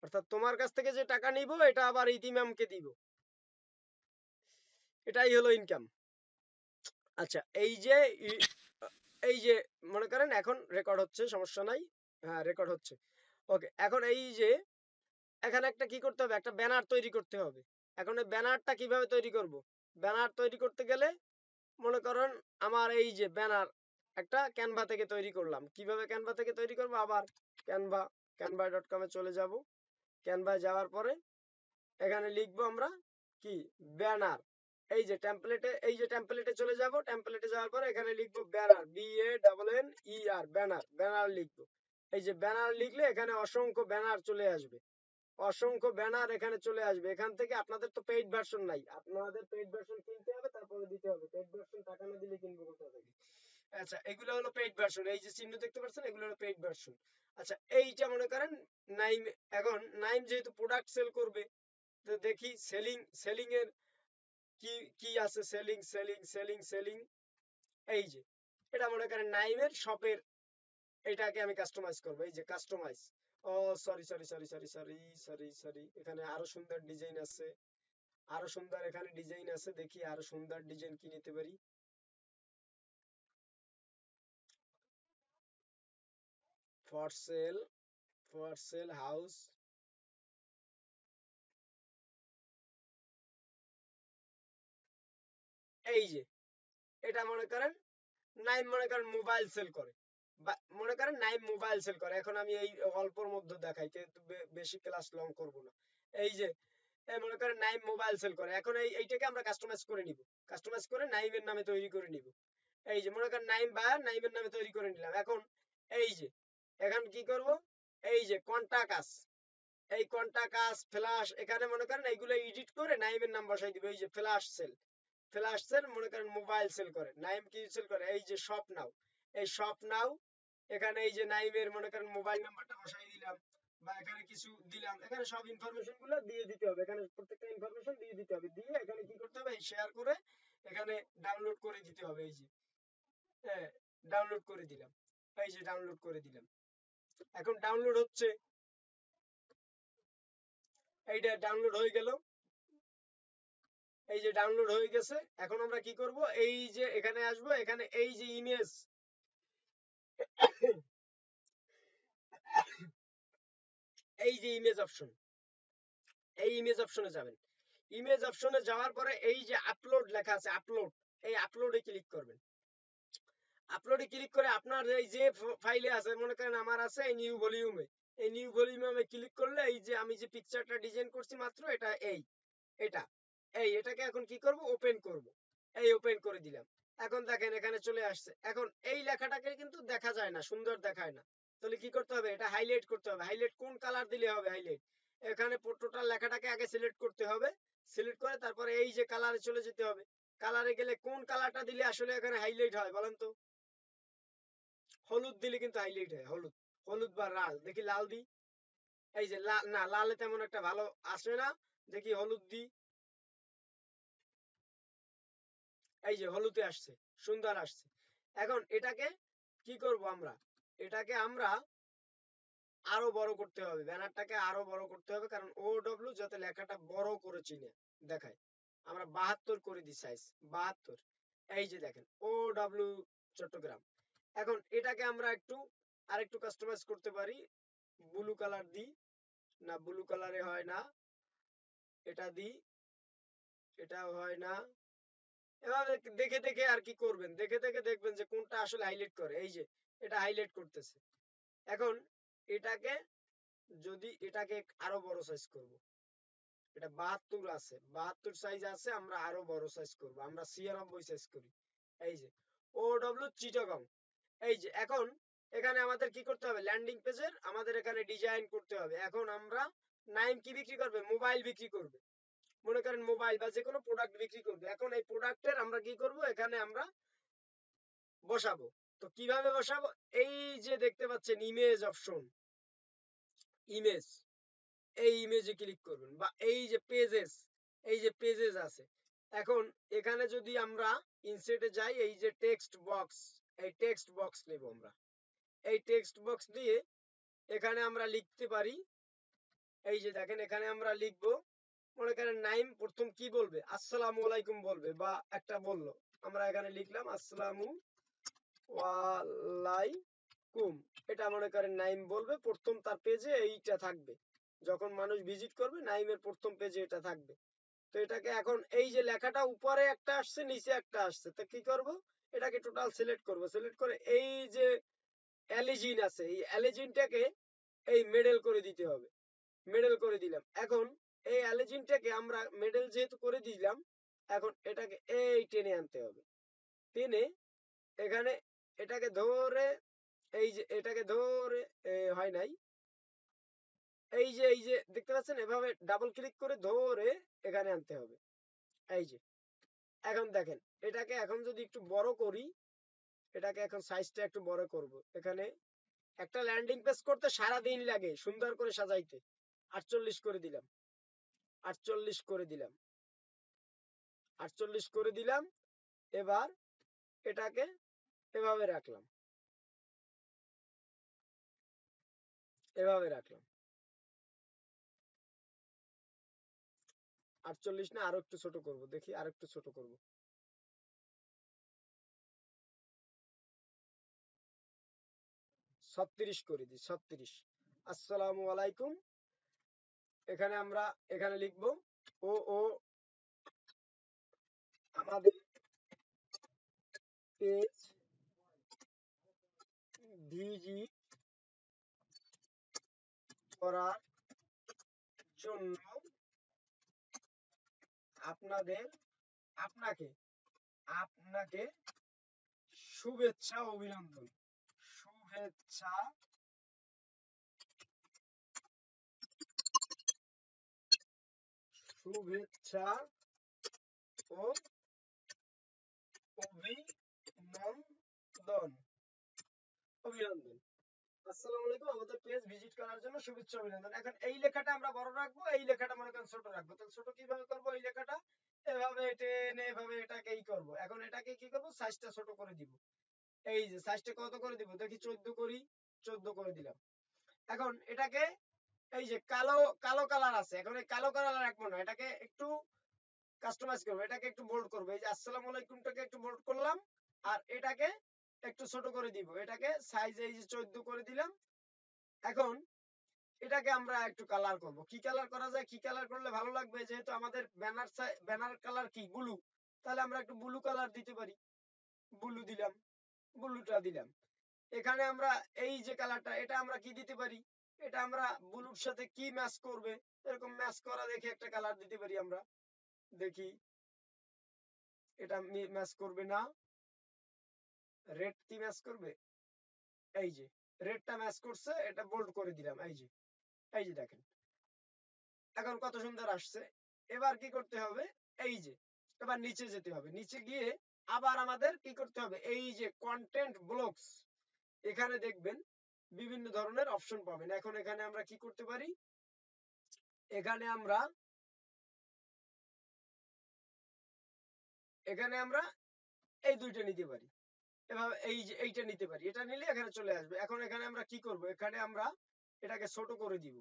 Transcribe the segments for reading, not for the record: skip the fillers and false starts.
অর্থাৎ তোমার কাছ থেকে যে টাকা নিব এটা আবার ইতিমামকে দিব, এটাই হলো ইনকাম। আচ্ছা এই যে মনে করেন এখন রেকর্ড হচ্ছে, সমস্যা নাই। হ্যাঁ রেকর্ড হচ্ছে। ওকে, এখন এই যে এখানে একটা কি করতে হবে, একটা ব্যানার তৈরি করতে হবে। এখন এই ব্যানারটা কিভাবে তৈরি করব? ব্যানার তৈরি করতে গেলে মনে করেন আমার এই যে ব্যানার একটা ক্যানভা থেকে তৈরি করলাম। কিভাবে ক্যানভা থেকে তৈরি করব? আবার canva.com এ চলে যাব। ক্যানভায় যাওয়ার পরে এখানে লিখবো আমরা কি, ব্যানার। এই যে টেমপ্লেটে চলে যাব। টেমপ্লেটে যাওয়ার পরে এখানে লিখবো ব্যানার, BANNER, ব্যানার, ব্যানার লিখবো। এই যে ব্যানার লিখলে এখানে অসংখ্য ব্যানার চলে আসবে, অসংখ্য ব্যানার এখানে চলে আসবে। এখান থেকে আপনাদের তো পেইড ভার্সন নাই, আপনাদের পেইড ভার্সন কিনতে হবে, তারপরে দিতে হবে। পেইড ভার্সন টাকা না দিলে কিনবো কোথা থেকে? আচ্ছা, এগুলো হলো পেইড ভার্সন। এই যে চিহ্ন দেখতে পাচ্ছেন, এগুলো হলো পেইড ভার্সন। আচ্ছা, এইটা মনে করেন নাইম। এখন নাইম যেহেতু প্রোডাক্ট সেল করবে, তো দেখি সেলিং এর কি কি আছে। সেলিং এই যে এটা মনে করেন নাইমের শপের, এটাকে আমি কাস্টমাইজ করব। এই যে কাস্টমাইজ, ও সরি, এখানে আরো সুন্দর ডিজাইন আছে, আরো সুন্দর এখানে ডিজাইন আছে। দেখি আরো সুন্দর ডিজাইন কি নিতে পারি। For sale, house. এই যে এটা মনে করেন নাইম মনে করেন মোবাইল সেল করে, বা মনে করেন নাইম মোবাইল সেল করে। এখন আমি এই অল্পর মধ্যে দেখাই, কিন্তু বেশি ক্লাস লং করব না। এই যে মনে করেন নাইম মোবাইল সেল করে। এখন এইটাকে আমরা কাস্টমাইজ করে নিব, কাস্টমাইজ করে নাইমের নামে তৈরি করে নিব। এই যে মনে করেন নাইম বা নাইমের নামে তৈরি করে নিলাম। এখন এই যে এখন কি করব, এই যে কন্টাকাস, এই কন্টাকাস ফ্ল্যাশ, এখানে মনে করেন এইগুলো এডিট করে নাইমের নাম বসাই দিব। এই যে ফ্ল্যাশ সেল মনে করেন মোবাইল সেল করে। নাইম কি সেল করে? এই যে শপ নাও, এই শপ নাও। এখানে এই যে নাইমের মনে করেন মোবাইল নাম্বারটা বসাই দিলাম, বা এখানে কিছু দিলাম। এখানে সব ইনফরমেশন গুলো দিয়ে দিতে হবে, এখানে প্রত্যেকটা ইনফরমেশন দিয়ে দিতে হবে। দিয়ে এখানে কি করতে হবে, শেয়ার করে এখানে ডাউনলোড করে দিতে হবে। এই যে হ্যাঁ, ডাউনলোড করে দিলাম। এই যে ডাউনলোড করে দিলাম, এখন ডাউনলোড হচ্ছে। এইটা ডাউনলোড হয়ে গেল। এই যে ডাউনলোড হয়ে গেছে। এখন আমরা কি করব, এই যে এখানে আসবো, এখানে এই যে ইমেজ, এই যে ইমেজ অপশন, এই ইমেজ অপশনে যাবেন। ইমেজ অপশনে যাওয়ার পরে এই যে আপলোড লেখা আছে, আপলোড, এই আপলোডে ক্লিক করবেন। আপলোডে ক্লিক করে আপনার এই যে ফাইলে আছে, মনে করেন আমার আছে এই নিউ ভলিউমে, এই নিউ ভলিউমে আমি ক্লিক করলে এই যে আমি যে পিকচারটা ডিজাইন করছি মাত্র, এটা এটা এটাকে এখন কি করব, ওপেন করব। এই ওপেন করে দিলাম। এখন দেখেন এখানে চলে আসছে। এখন এই লেখাটাকে কিন্তু দেখা যায় না, সুন্দর দেখায় না। তাহলে কি করতে হবে, এটা হাইলাইট করতে হবে। হাইলাইট কোন কালার দিলে হবে হাইলাইট? এখানে টোটাল লেখাটাকে আগে সিলেক্ট করতে হবে। সিলেক্ট করে তারপরে এই যে কালারে চলে যেতে হবে। কালারে গেলে কোন কালারটা দিলে আসলে এখানে হাইলাইট হয় বলেন তো? হলুদ দিলে কিন্তু হাইলাইট হয়, হলুদ, হলুদ বা লাল। দেখি লাল দি। এই যে লাল, না লালে তেমন একটা ভালো আসে না। দেখি হলুদ দি। এই যে হলুদে আসছে, সুন্দর আসছে। এখন এটাকে কি করব আমরা, এটাকে আমরা আরো বড় করতে হবে, ব্যানারটাকে আরো বড় করতে হবে। কারণ OW যাতে লেখাটা বড় করে চিনে দেখায়। আমরা 72 করে দিই সাইজ, 72। এই যে দেখেন OW চট্টগ্রাম। এখন এটাকে আমরা একটু আরেকটু কাস্টমাইজ করতে পারি। ব্লু কালার দিই, না ব্লু কালারে হয় না, এটা দিই, এটাও হয় না। এভাবে দেখে দেখে আর কি করবেন, দেখে দেখে দেখবেন যে কোনটা আসলে হাইলাইট করে। এই যে এটা হাইলাইট করতেছে। এখন এটাকে যদি এটাকে আরো বড় সাইজ করব, এটা 72 আছে, 72 সাইজ আছে, আমরা আরো বড় সাইজ করব, আমরা 96 সাইজ করি। এই যে OW চিটাগং। এই যে এখন এখানে আমাদের কি করতে হবে, ল্যান্ডিং পেজের আমাদের এখানে ডিজাইন করতে হবে। এখন আমরা নাইম কি বিক্রি করবে, মোবাইল বিক্রি করবে। মনে করেন মোবাইল বা যে কোনো প্রোডাক্ট বিক্রি করবে। এখন এই প্রোডাক্টের আমরা কি করব, এখানে আমরা বসাবো। তো কিভাবে বসাবো, এই যে দেখতে পাচ্ছেন ইমেজ অপশন, ইমেজ, এই ইমেজে ক্লিক করবেন। বা এই যে পেজেস, এই যে পেজেস আছে। এখন এখানে যদি আমরা ইনসার্টে যাই, এই যে টেক্সট বক্স, এই টেক্সট বক্স নেব আমরা। এই টেক্সট বক্স দিয়ে এখানে আমরা লিখতে পারি এই যে দেখেন এখানে আমরা লিখবো, মনে করেন নাইম প্রথম কি বলবে, আসসালামু আলাইকুম বলবে বা একটা বললো, আমরা এখানে লিখলাম আসসালামু আলাইকুম। এটা মনে করেন নাইম বলবে, প্রথম তার পেজে এইটা থাকবে, যখন মানুষ ভিজিট করবে নাইমের প্রথম পেজে এটা থাকবে। তো এটাকে এখন এই যে লেখাটা উপরে একটা আসছে নিচে একটা আসছে, তো কি করব, এটাকে টোটাল সিলেক্ট করব, সিলেক্ট করে এই যে অ্যালিজিন আছে এই অ্যালিজিনটাকে এই মেডেল করে দিতে হবে, মেডেল করে দিলাম। এখন এই অ্যালিজিনটাকে আমরা মেডেল যেহেতু করে দিলাম, এখন এটাকে এই টেনে আনতে হবে, টেনে এখানে এটাকে ধরে, এই যে এটাকে ধরে হয় নাই, এই যে দেখতে পাচ্ছেন, এভাবে ডাবল ক্লিক করে ধরে এখানে আনতে হবে। এই যে এখন দেখেন এটাকে এখন যদি একটু বড় করি, এটাকে এখন সাইজটা একটু বড় করব, এখানে একটা ল্যান্ডিং পেজ করতে সারা দিন লাগে সুন্দর করে সাজাইতে। 48 করে দিলাম, 48 করে দিলাম, 48 করে দিলাম। এবার এটাকে এভাবে রাখলাম, এভাবে রাখলাম। 48 না, আরো একটু ছোট করব, দেখি আরো একটু ছোট করব, 36 করে দিই, 36। আসসালামু আলাইকুম। এখানে আমরা এখানে লিখবো ও আমাদের পেজ ভিজিট করার জন্য আপনাদের আপনাকে আপনাকে শুভেচ্ছা অভিনন্দন, শুভেচ্ছা শুভেচ্ছা ও অভিনন্দন, অভিনন্দন। আসসালামু আলাইকুম, আমাদের পেজ ভিজিট করার জন্য শুভেচ্ছা অভিনন্দন। এখন এই লেখাটা আমরা বড় রাখবো, এই লেখাটা মনে করেন ছোট রাখবো। তো ছোট কিভাবে করবো, এই লেখাটা এভাবে টেনে এভাবে এটাকেই করব। এখন এটাকে কি করব, সাইজটা ছোট করে দিব। এই যে সাইজটা কত করে দিব, দেখি 14 করি, 14 করে দিলাম। এখন এটাকে এই যে কালো কালো কালার আছে, এখন এই কালো কালার রাখবো না, এটাকে একটু কাস্টমাইজ করবো, এটাকে একটু বোল্ড করবো। এই যে আসসালামু আলাইকুমটাকে একটু বোল্ড করলাম, আর এটাকে একটু ছোট করে দিব, এটাকে সাইজ এই যে 14 করে দিলাম। এখন এটাকে আমরা একটু কালার করব, কি কালার করা যায়, কি কালার করলে ভালো লাগবে, যেহেতু আমাদের ব্যানার কালার কি ব্লু, তাহলে আমরা একটু ব্লু কালার দিতে পারি, ব্লু দিলাম, ব্লুটা দিলাম। এখানে আমরা এই যে কালারটা, এটা আমরা কি দিতে পারি, এটা আমরা ব্লুর সাথে কি ম্যাচ করবে, এরকম ম্যাচ করা দেখে একটা কালার দিতে পারি আমরা, দেখি এটা ম্যাচ করবে না, রেড কি ম্যাচ করবে, এই যে রেডটা ম্যাচ করছে, এটা বোল্ড করে দিলাম। এই যে দেখেন এখন কত সুন্দর আসছে। এবার কি করতে হবে, এই যে এবার নিচে যেতে হবে, নিচে গিয়ে আবার আমাদের কি করতে হবে, এই যে কন্টেন্ট ব্লকস, এখানে দেখবেন বিভিন্ন ধরনের অপশন পাবেন। এখন এখানে আমরা কি করতে পারি, এখানে আমরা এই দুইটা নিতে পারি, এভাবে এই যে এইটা নিতে পারি, এটা নিলে এখানে চলে আসবে। এখন এখানে আমরা কি করব, এখানে আমরা এটাকে ছোট করে দিব,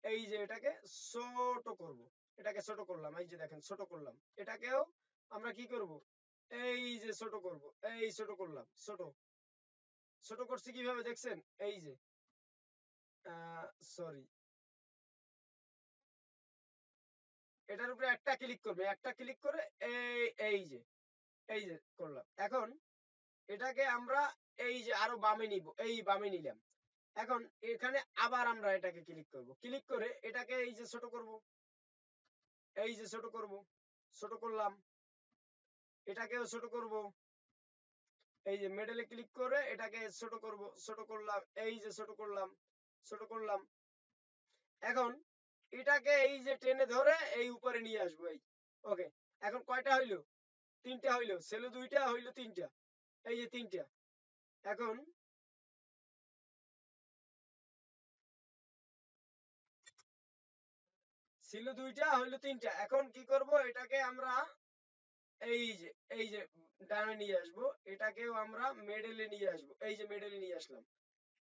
এই যে এটাকে ছোট করব, এটাকে ছোট করলাম, এই যে দেখেন ছোট করলাম। এটাকেও আমরা কি করব, এই যে ছোট করব, এই ছোট করলাম, ছোট ছোট করছি কিভাবে দেখছেন, এই যে সরি, এটার উপরে একটা ক্লিক করবে, একটা ক্লিক করে এই যে করলাম। এখন এটাকে আমরা এই যে আরো বামে নিব, এই বামে নিলাম। এখন এখানে আবার আমরা এটাকে ক্লিক করব, ক্লিক করে এটাকে এই যে ছোট করব, এই যে ছোট করব, ছোট করলাম। এটাকেও ছোট করব, এই যে মেডেলে ক্লিক করে এটাকে ছোট করব, ছোট করলাম, এই যে ছোট করলাম, ছোট করলাম। এখন এটাকে এই যে টেনে ধরে এই উপরে নিয়ে আসবো, এই ওকে। এখন কয়টা হইলো, তিনটা হইলো, সেলো দুইটা হইলো তিনটা, এই যে তিনটা। এখন ছিল দুইটা হইলো তিনটা, এখন কি করব, এটাকে আমরা এই যে ডানে নিয়ে আসবো, এটাকেও আমরা মেডেলে নিয়ে আসবো, এই যে মেডেলে নিয়ে আসলাম,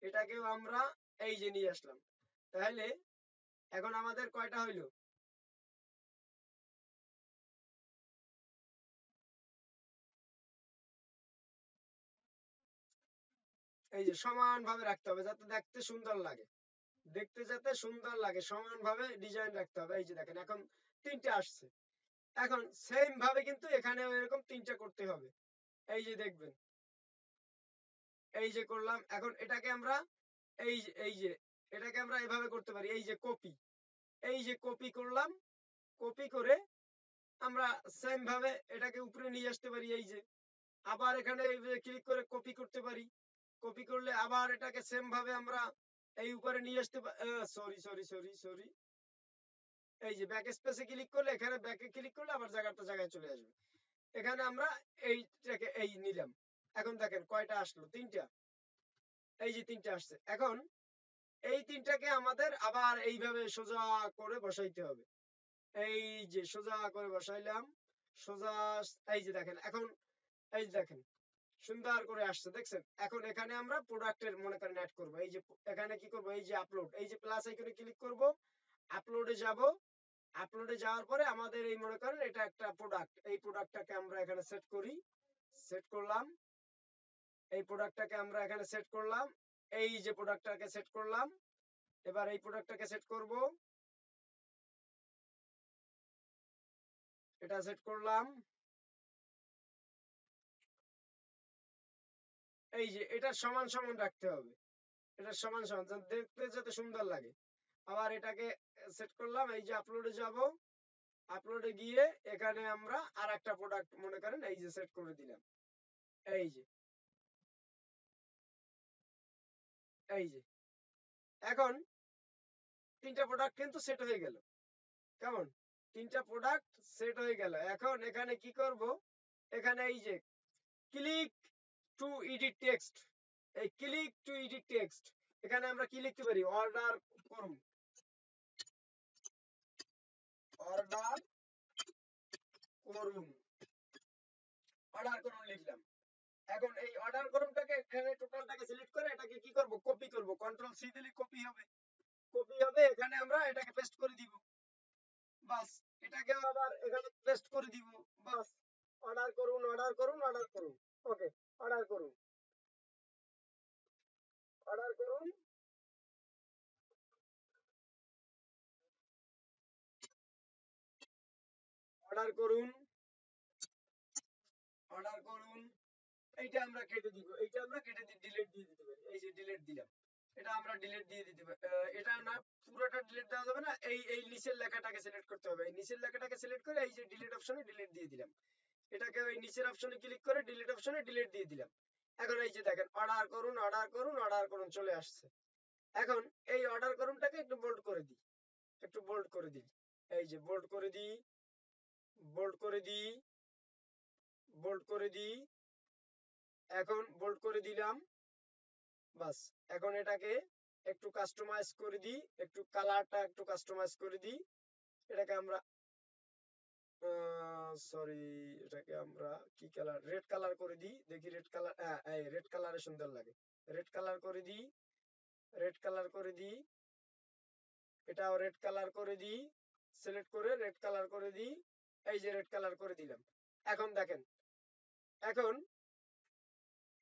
এটাকেও আমরা এই যে নিয়ে আসলাম। তাহলে এখন আমাদের কয়টা হইলো? এই যে সমান ভাবে রাখতে হবে যাতে দেখতে সুন্দর লাগে, দেখতে যাতে সুন্দর লাগে সমান ভাবে ডিজাইন রাখতে হবে। এই যে দেখেন এখন 3টে আসছে। এখন সেম ভাবে কিন্তু এখানেও এরকম 3টে করতে হবে। এই যে দেখবেন, এই যে করলাম। এখন এটাকে আমরা এই যে এটাকে আমরা এভাবে করতে পারি, এই যে কপি, এই যে কপি করলাম, কপি করে আমরা সেম ভাবে এটাকে উপরে নিয়ে আসতে পারি। এই যে আবার এখানে ক্লিক করে কপি করতে পারি, কপি করলে আবার এটাকে সেম ভাবে আমরা এই উপরে নিয়ে আসতে পারি। সরি সরি সরি সরি, এই যে ব্যাক স্পেসে ক্লিক করলে, এখানে ব্যাকে ক্লিক করলে আবার জায়গায় চলে আসবে। এখানে আমরা এইটাকে এই নিলাম। এখন দেখেন কয়টা আসলো? 3টা। এই যে 3টে আসছে। এখন এই 3টাকে আমাদের আবার এইভাবে সোজা করে বসাইতে হবে। এই যে সোজা করে বসাইলাম, সোজা। এই যে দেখেন এখন, এই যে দেখেন সুন্দর করে আসছে, দেখছেন? এখন এখানে আমরা প্রোডাক্টের মনে করেন অ্যাড করব। এই যে এখানে কি করব, এই যে আপলোড, এই যে প্লাস আইকনে ক্লিক করব, আপলোডে যাব। আপলোডে যাওয়ার পরে আমাদের এই মনে করেন এটা একটা প্রোডাক্ট, এই প্রোডাক্টটাকে আমরা এখানে সেট করি, সেট করলাম। এই প্রোডাক্টটাকে আমরা এখানে সেট করলাম, এই যে প্রোডাক্টটাকে সেট করলাম। এবার এই প্রোডাক্টটাকে সেট করব, এটা সেট করলাম। এই যে এটা সমান সমান রাখতে হবে, এটা সমান সমান দেখতে যাতে সুন্দর লাগে। আবার এটাকে সেট করলাম, এই যে আপলোডে যাব, আপলোডে গিয়ে এখানে আমরা আর একটা প্রোডাক্ট মনে করেন এই যে সেট করে দিলাম। এই যে এই যে এখন 3টা প্রোডাক্ট কিন্তু সেট হয়ে গেল। কেমন? 3টা প্রোডাক্ট সেট হয়ে গেল। এখন এখানে কি করব, এখানে এই যে ক্লিক টু এডিট টেক্সট, এই ক্লিক টু এডিট টেক্সট, এখানে আমরা কি লিখতে পারি? অর্ডার করুন, অর্ডার করুন, অর্ডার করুন লিখলাম। এখন এই অর্ডার করুনটাকে এখানে টোটালটাকে সিলেক্ট করে এটাকে কি করব, কপি করব। কন্ট্রোল সি দিলে কপি হবে, কপি হবে। এখানে আমরা এটাকে পেস্ট করে দিব, বাস। এটাকে আবার এখানে পেস্ট করে দিব, বাস। অর্ডার করুন, অর্ডার করুন, অর্ডার করুন। ওকে, অর্ডার করুন, অর্ডার করুন, অর্ডার করুন, অর্ডার করুন। এইটা আমরা কেটে দিব, এইটা আমরা কেটে ডিলিট দিয়ে দিতে পারি। এই যে ডিলিট দিলাম, এটা আমরা ডিলিট দিয়ে দিতে পারি। এটা না, পুরোটা ডিলিট দেওয়া যাবে না, এই নিচের লেখাটাকে সিলেক্ট করতে হবে। এই নিচের লেখাটাকে সিলেক্ট করে এই যে ডিলিট অপশনে ডিলিট দিয়ে দিলাম। এটাকে ওই নিচের অপশনে ক্লিক করে ডিলিট অপশনে ডিলিট দিয়ে দিলাম। এখন এই যে দেখেন অর্ডার করুন, অর্ডার করুন, অর্ডার করুন চলে আসছে। এখন এই অর্ডার করুনটাকে একটু বোল্ড করে দিই, একটু বোল্ড করে দিই। এই যে বোল্ড করে দিই, বোল্ড করে দিই, বোল্ড করে দিই। এখন বোল্ড করে দিলাম, বাস। এখন এটাকে একটু কাস্টমাইজ করে দিই, একটু কালারটা একটু কাস্টমাইজ করে দিই। এটাকে আমরা সরি, এটাকে আমরা কি কালার, রেড কালার করে দিই। দেখি রেড কালার, হ্যাঁ এই রেড কালারে সুন্দর লাগে। রেড কালার করে দিই, রেড কালার করে দিই। এটাও রেড কালার করে দিই, সিলেক্ট করে রেড কালার করে দিই। এই যে রেড কালার করে দিলাম। এখন দেখেন, এখন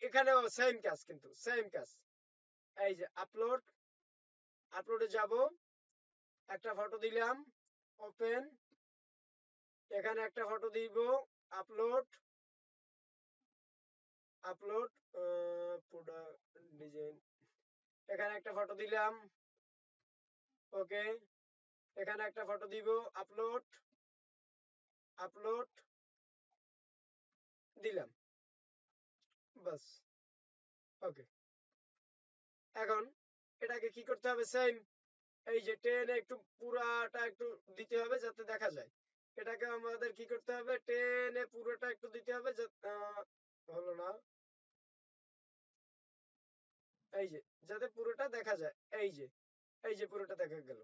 এখানেও সেম কাজ, কিন্তু সেম কাজ। এই যে আপলোড, আপলোডে যাব, একটা ফটো দিলাম, ওপেন, এখানে একটা ফটো দিব, আপলোড, আপলোড, প্রোডাক্ট ডিজাইন, এখানে একটা ফটো দিলাম, ওকে। এখানে একটা ফটো দিব, আপলোড, আপলোড দিলাম, বাস। ওকে, এখন এটাকে কি করতে হবে, সেম এই যে টেনে একটু পুরাটা একটু দিতে হবে যাতে দেখা যায়। এটাকে আমাদের কি করতে হবে, টেনে পুরোটা একটু দিতে হবে, হলো না, এই যে যাতে পুরোটা দেখা যায়। এই যে, এই যে পুরোটা দেখা গেল।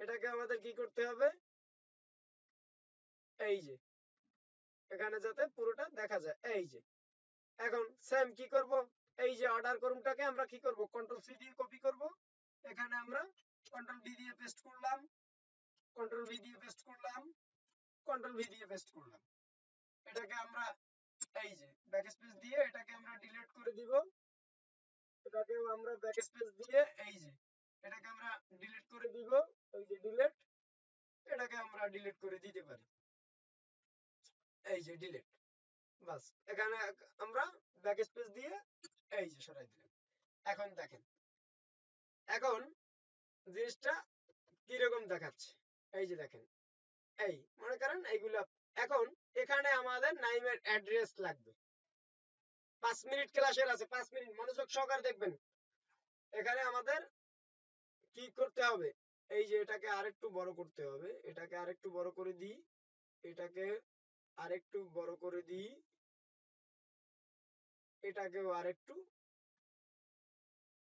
এটাকে আমাদের কি করতে হবে, এই যে এখানে যাতে পুরোটা দেখা যায়। এই যে এখন সেম কি করব, এই যে অর্ডার করুনটাকে আমরা কি করব, কন্ট্রোল সি দিয়ে কপি করব। এখানে আমরা কন্ট্রোল ভি দিয়ে পেস্ট করলাম, কন্ট্রোল ভি দিয়ে পেস্ট করলাম, কন্ট্রোল ভি দিয়ে পেস্ট করলাম। এটাকে আমরা এই যে ব্যাকস্পেস দিয়ে এটাকে আমরা ডিলিট করে দিব, এটাকেও আমরা ব্যাকস্পেস দিয়ে এই যে এটাকে আমরা ডিলিট করে দিব, এই যে ডিলিট, এটাকে আমরা ডিলিট করে দিতে পারি, এই যে ডিলিট। বাস, এখানে আমরা ব্যাকস্পেস দিয়ে এই যে সরাই দিলাম। এখন দেখেন, এখন জিনিসটা কিরকম দেখাচ্ছে, এই যে দেখেন, এই মনে করেন এইগুলা। এখন এখানে আমাদের নাইমের অ্যাড্রেস লাগবে। 5 মিনিট ক্লাসের আছে, 5 মিনিট মনোযোগ সহকারে দেখবেন। এখানে আমাদের কি করতে হবে, এই যে এটাকে আরেকটু বড় করতে হবে, এটাকে আরেকটু বড় করে দিই, এটাকে আরেকটু বড় করে দিই, এটাকেও আরেকটু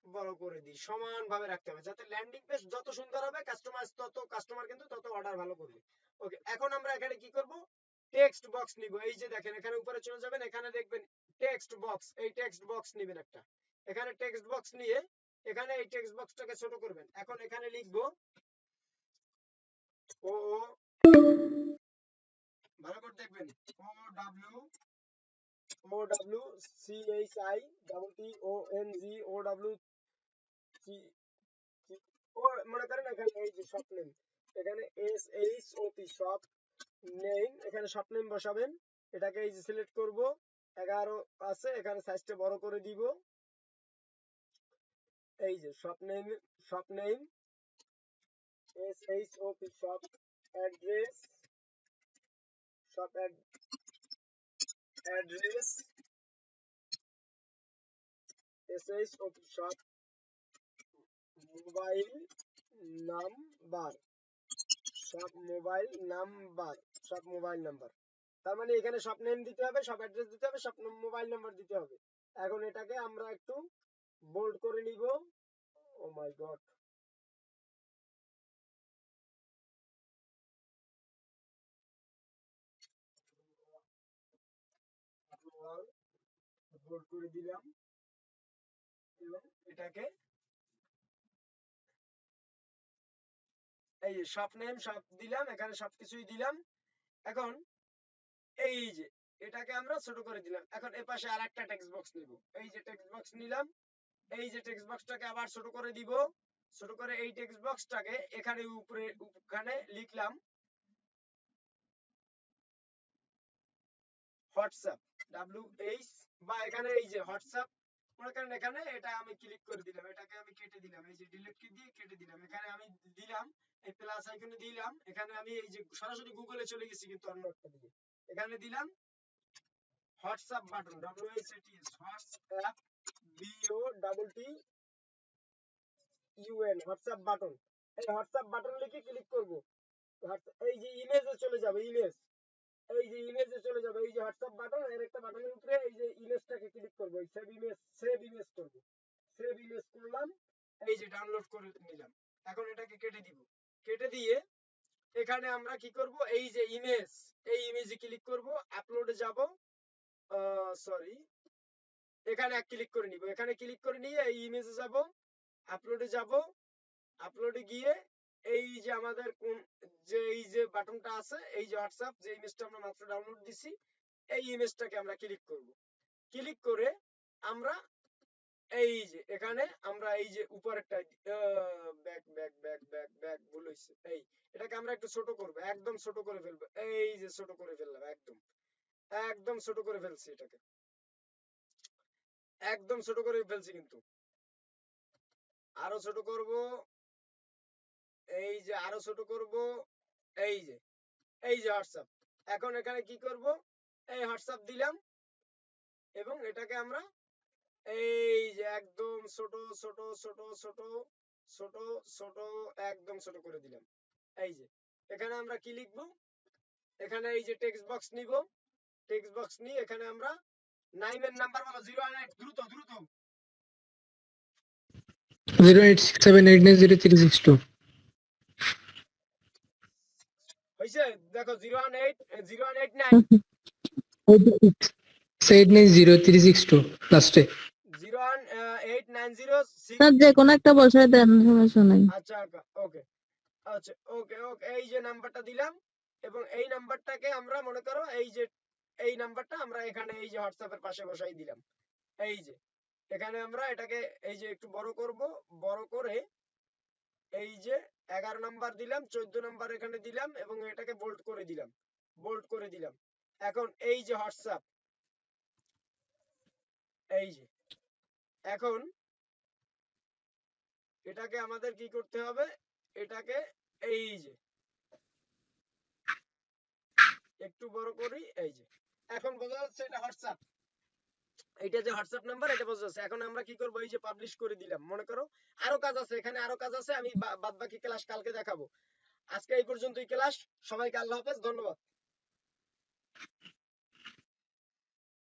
বড় করে দিই, সমানভাবে রাখতে হবে যাতে ল্যান্ডিং পেজ যত সুন্দর হবে কাস্টমার কিন্তু তত অর্ডার ভালো করবে। ওকে, এখন আমরা এখানে কি করব, টেক্সট বক্স নিব। এই যে দেখেন, এখানে উপরে চলে যাবেন, এখানে দেখবেন টেক্সট বক্স, এই টেক্সট বক্স নেবেন একটা। এখানে টেক্সট বক্স নিয়ে এখানে এই টেক্সট বক্সটাকে ছোট করবেন। এখন এখানে লিখবো ও, ভালো করে দেখবেন, OWCHI মনে করেন এখানে এই যে শপ নেম, এখানে SHOP শপ নেম, এখানে শপ নেম বসাবেন। এটাকে এই যে সিলেক্ট করব, 11 আছে, এখানে সাইজটা বড় করে দিব। এই যে shop name SHOP shop address, shop address SHOP shop mobile number, সব মোবাইল নাম্বার। তার মানে এখানে সব নেম দিতে হবে, সব অ্যাড্রেস দিতে হবে, সব মোবাইল নাম্বার দিতে হবে। এখন এটাকে আমরা একটু বোল্ড করে নিব। ও মাই গড, বোল্ড করে দিলাম এবং এটাকে এই যে সব নেম সব দিলাম, এখানে সবকিছুই দিলাম। এখন এই যে এটাকে আমরা ছোট করে দিলাম। এখন এ পাশে আরেকটা টেক্সট বক্স নিব, এই যে টেক্সট বক্স নিলাম, এই যে টেক্সট বক্সটাকে আবার ছোট করে দিব। ছোট করে এই টেক্সট বক্সটাকে এখানে উপরে লিখলাম হোয়াটসঅ্যাপ, WH, বা এখানে এই যে হোয়াটসঅ্যাপ মনে করেন, এখানে এটা আমি ক্লিক করে দিলাম, এটাকে আমি কেটে দিলাম, এই যে ডিলিট কি দিয়ে কেটে দিলাম। এখানে আমি দিলাম এই প্লাস আইকনে দিলাম, এখানে আমি এই যে সরাসরি গুগলে চলে গেছি কিন্তু অন্য একটা দিকে। এখানে দিলাম WhatsApp button, WHATS WhatsApp, BOTTUN WhatsApp button. এই হোয়াটসঅ্যাপ বাটন লিখে ক্লিক করব, এই যে ইমেজে চলে যাবে, ইমেজ, এই যে ইমেজে চলে যাবে, এই যে হোয়াটসঅ্যাপ বাটন, এর একটা বাটনের উপরে এই যে ইমেজটাকে ক্লিক করব, সেভ ইমেজ করব, সেভ ইমেজ করলাম, এই যে ডাউনলোড করে নিলাম। এখন এটাকে কেটে দিব, কেটে দিয়ে এখানে আমরা কি করব, এই যে ইমেজ, এই ইমেজে ক্লিক করব, আপলোডে যাব, সরি, এখানে এক ক্লিক করে নিব, এখানে ক্লিক করে নিয়ে এই ইমেজে যাব, আপলোডে যাব, আপলোডে গিয়ে এই যে আমাদের কোন যে এই যে বাটনটা আছে, এই যে হোয়াটসঅ্যাপ যে ইমেজটা আমরা মাত্র ডাউনলোড দিছি, এই ইমেজটাকে আমরা ক্লিক করব। ক্লিক করে আমরা এই যে এখানে আমরা এই যে উপরেরটা ব্যাক ভুল হইছে, এই এটাকে আমরা একটু ছোট করব, একদম ছোট করে ফেলবো, এই যে ছোট করে ফেললাম, একদম ছোট করে ফেলছি, এটাকে একদম ছোট করে ফেলছি, কিন্তু আরো ছোট করব, এই যে আরো ছোট করব, এই যে হোয়াটসঅ্যাপ। এখন এখানে কি করব, এই হোয়াটসঅ্যাপ দিলাম এবং এটাকে আমরা এই যে একদম ছোট ছোট ছোট ছোট ছোট ছোট একদম ছোট করে দিলাম। এই যে এখানে আমরা কি লিখবো, এখানে এই যে টেক্সট বক্স নিব, টেক্সট বক্স নিয়ে এখানে আমরা নাইমের নাম্বার বলো, 018, দ্রুত 08678900362 হইছে, দেখো 018 8900362 লাস্টে 018 890 স্যার যে কোনো একটা বসায় দেন, সমস্যা নাই। আচ্ছা ওকে আচ্ছা ওকে ওকে এই যে নাম্বারটা দিলাম এবং এই নাম্বারটাকে আমরা মনে করো এই নাম্বারটা আমরা এখানে এই যে হোয়াটসঅ্যাপের পাশে বসাই দিলাম। এই যে এখানে আমরা এটাকে এই যে একটু বড় করব, বড় করে এই যে 11 নাম্বার দিলাম, 14 নাম্বার এখানে দিলাম এবং এটাকে বোল্ড করে দিলাম, বোল্ড করে দিলাম। এখন এই যে হোয়াটসঅ্যাপ, এই যে এখন এটাকে আমাদের কি করতে হবে, এটাকে এই যে একটু বড় করি, এই যে এখন বোঝা যাচ্ছে এটা হোয়াটসঅ্যাপ, এটা যে হোয়াটসঅ্যাপ নাম্বার এটা বোঝা যাচ্ছে। এখন আমরা কি করব, এই যে পাবলিশ করে দিলাম। মনে করো আরো কাজ আছে, এখানে আরো কাজ আছে, আমি বাদ বাকি ক্লাস কালকে দেখাবো। আজকে এই পর্যন্তই ক্লাস। সবাইকে আল্লাহ হাফেজ, ধন্যবাদ।